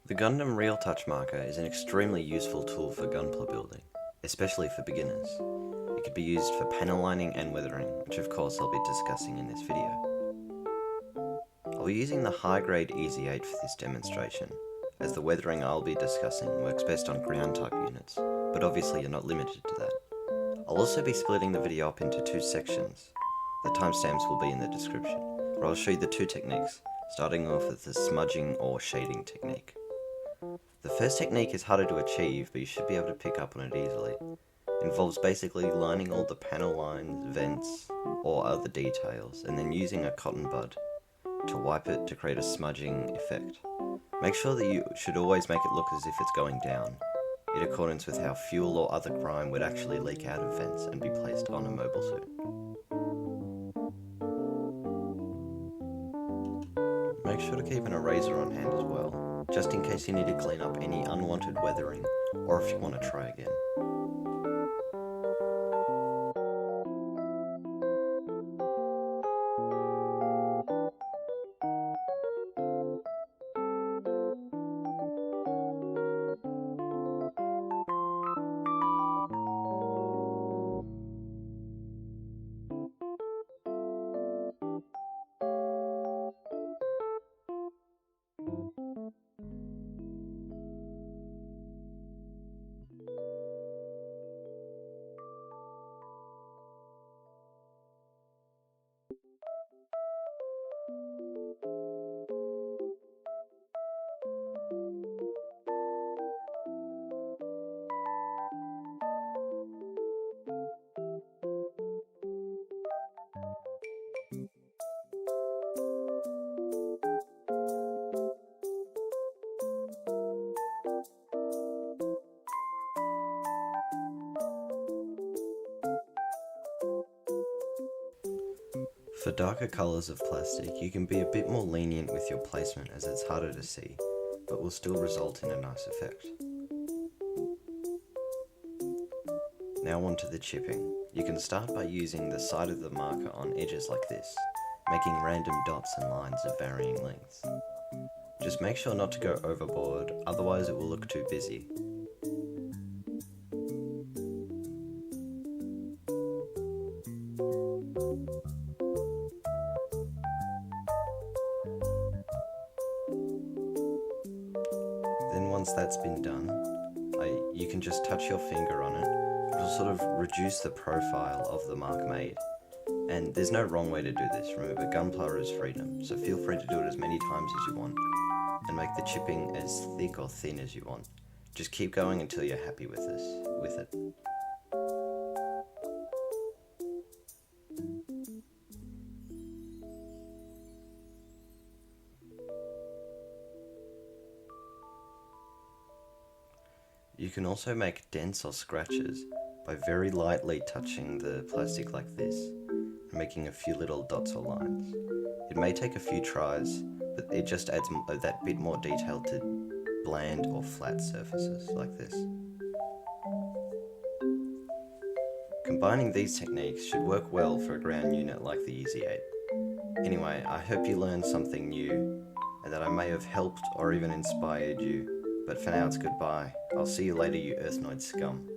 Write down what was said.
The Gundam Real Touch Marker is an extremely useful tool for Gunpla building, especially for beginners. It could be used for panel lining and weathering, which of course I'll be discussing in this video. I'll be using the high-grade Easy 8 for this demonstration, as the weathering I'll be discussing works best on ground type units, but obviously you're not limited to that. I'll also be splitting the video up into two sections. The timestamps will be in the description, where I'll show you the two techniques, starting off with the smudging or shading technique. The first technique is harder to achieve, but you should be able to pick up on it easily. It involves basically lining all the panel lines, vents, or other details, and then using a cotton bud to wipe it to create a smudging effect. Make sure that you should always make it look as if it's going down, in accordance with how fuel or other grime would actually leak out of vents and be placed on a mobile suit. Make sure to keep an eraser on hand as well, just in case you need to clean up any unwanted weathering, or if you want to try again. For darker colours of plastic, you can be a bit more lenient with your placement as it's harder to see, but will still result in a nice effect. Now on to the chipping. You can start by using the side of the marker on edges like this, making random dots and lines of varying lengths. Just make sure not to go overboard, otherwise it will look too busy. Then once that's been done, you can just touch your finger on it. It'll sort of reduce the profile of the mark made. And there's no wrong way to do this. Remember, Gunpla is freedom, so feel free to do it as many times as you want, and make the chipping as thick or thin as you want. Just keep going until you're happy with it. You can also make dents or scratches by very lightly touching the plastic like this, and making a few little dots or lines. It may take a few tries, but it just adds that bit more detail to bland or flat surfaces like this. Combining these techniques should work well for a ground unit like the Easy 8. Anyway, I hope you learned something new, and that I may have helped or even inspired you. But for now it's goodbye. I'll see you later, you Earthnoid scum.